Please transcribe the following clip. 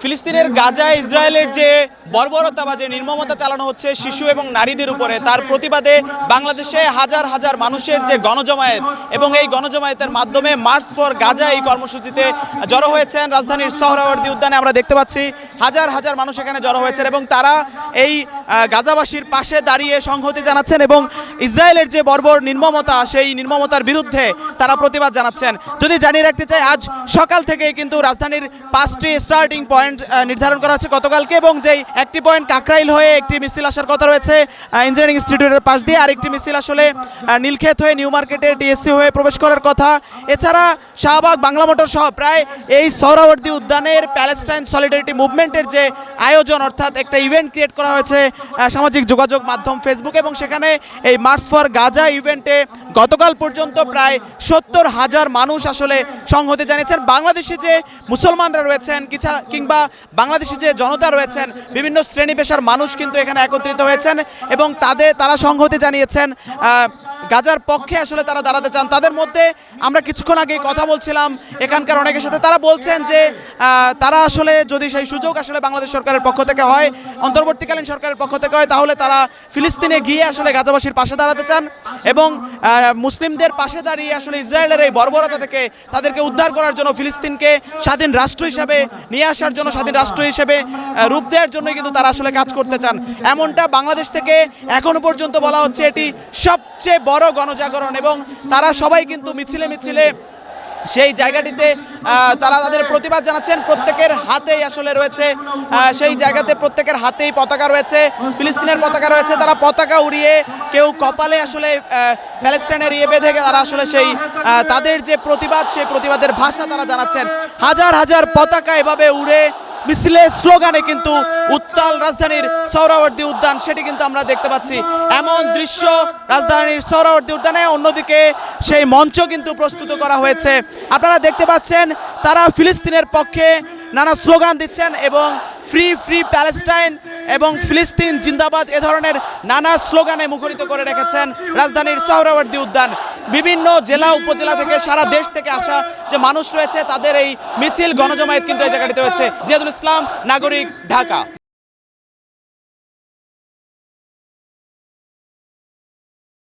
ফিলিস্তিনের গাজায় ইসরায়েলের যে বর্বরতা বা যে নির্মমতা চালানো হচ্ছে শিশু এবং নারীদের উপরে, তার প্রতিবাদে বাংলাদেশে হাজার হাজার মানুষের যে গণজমায়েত এবং এই গণজমায়েতের মাধ্যমে মার্চ ফর গাজা এই কর্মসূচিতে জড়ো হয়েছেন রাজধানীর সোহরাওয়ার্দী উদ্যানে। আমরা দেখতে পাচ্ছি হাজার হাজার মানুষ এখানে জড়ো হয়েছেন এবং তারা এই গাজাবাসীর পাশে দাঁড়িয়ে সংহতি জানাচ্ছেন এবং ইসরায়েলের যে বর্বর নির্মমতা সেই নির্মমতার বিরুদ্ধে তারা প্রতিবাদ জানাচ্ছেন। যদি জানিয়ে রাখতে চাই, আজ সকাল থেকে কিন্তু রাজধানীর 5টি স্টার্টিং পয়েন্ট নির্ধারণ করা হচ্ছে গতকালকে, এবং যেই একটি পয়েন্ট কাকরাইল হয়ে একটি মিছিল আসার কথা রয়েছে ইঞ্জিনিয়ারিং ইনস্টিটিউটের পাশ দিয়ে, আরেকটি মিছিল আসলে নীলক্ষেত হয়ে নিউ মার্কেটে ডিএসসি হয়ে প্রবেশ করার কথা। এছাড়া শাহবাগ, বাংলা মোটর সহ প্রায় এই সোহরাওয়ার্দী উদ্যানের প্যালেস্টাইন সলিডারিটি মুভমেন্টের যে আয়োজন, অর্থাৎ একটা ইভেন্ট ক্রিয়েট করা হয়েছে সামাজিক যোগাযোগ মাধ্যম ফেসবুক, এবং সেখানে এই মার্চ ফর গাজা ইভেন্টে গতকাল পর্যন্ত প্রায় 70,000 মানুষ আসলে সংহতি জানিয়েছেন। বাংলাদেশে যে মুসলমানরা রয়েছেন কিংবা বাংলাদেশি যে জনতা রয়েছেন, বিভিন্ন শ্রেণী পেশার মানুষ কিন্তু এখানে একত্রিত হয়েছেন এবং তারা সংহতি জানিয়েছেন, গাজার পক্ষে আসলে তারা দাঁড়াতে চান। তাদের মধ্যে আমরা কিছুক্ষণ আগে কথা বলছিলাম এখানকার অনেকের সাথে, তারা বলছেন যে তারা আসলে যদি সেই সুযোগ আসলে বাংলাদেশ সরকারের পক্ষ থেকে হয়, অন্তর্বর্তীকালীন সরকারের পক্ষ থেকে হয়, তাহলে তারা ফিলিস্তিনে গিয়ে আসলে গাজাবাসীর পাশে দাঁড়াতে চান এবং মুসলিমদের পাশে দাঁড়িয়ে আসলে ইসরায়েলের এই বর্বরতা থেকে তাদেরকে উদ্ধার করার জন্য, ফিলিস্তিনকে স্বাধীন রাষ্ট্র হিসেবে নিয়ে আসার জন্য, স্বাধীন রাষ্ট্র হিসেবে রূপ দেওয়ার জন্যই কিন্তু তারা আসলে কাজ করতে চান। এমনটা বাংলাদেশ থেকে এখনো পর্যন্ত বলা হচ্ছে এটি সবচেয়ে বড় গণজাগরণ, এবং তারা সবাই কিন্তু মিছিলে মিছিলে সেই জায়গাটিতে তারা তাদের প্রতিবাদ জানাচ্ছেন। প্রত্যেকের হাতেই আসলে রয়েছে সেই জায়গাতে, প্রত্যেকের হাতেই পতাকা রয়েছে, ফিলিস্তিনের পতাকা রয়েছে। তারা পতাকা উড়িয়ে, কেউ কপালে আসলে প্যালেস্টাইনের বেঁধে তারা আসলে সেই তাদের যে প্রতিবাদ, সেই প্রতিবাদের ভাষা তারা জানাচ্ছেন। হাজার হাজার পতাকা এভাবে উড়ে মিছিলে স্লোগানে কিন্তু উত্তাল রাজধানীর সোহরাওয়ার্দী উদ্যান, সেটি কিন্তু আমরা দেখতে পাচ্ছি। এমন দৃশ্য রাজধানীর সোহরাওয়ার্দী উদ্যানে। অন্যদিকে সেই মঞ্চ কিন্তু প্রস্তুত করা হয়েছে, আপনারা দেখতে পাচ্ছেন। তারা ফিলিস্তিনের পক্ষে নানা স্লোগান দিচ্ছেন এবং ফ্রি ফ্রি প্যালেস্টাইন এবং ফিলিস্তিন জিন্দাবাদ এ ধরনের নানা স্লোগানে মুখরিত করে রেখেছেন রাজধানীর সোহরাওয়ার্দী উদ্যান। বিভিন্ন জেলা উপজেলা থেকে, সারা দেশ থেকে আসা যে মানুষ রয়েছে, তাদের এই মিছিল গণজমায়েত কিন্তু এই জায়গাটিতে হয়েছে। জিয়াদুল ইসলাম, নাগরিক, ঢাকা।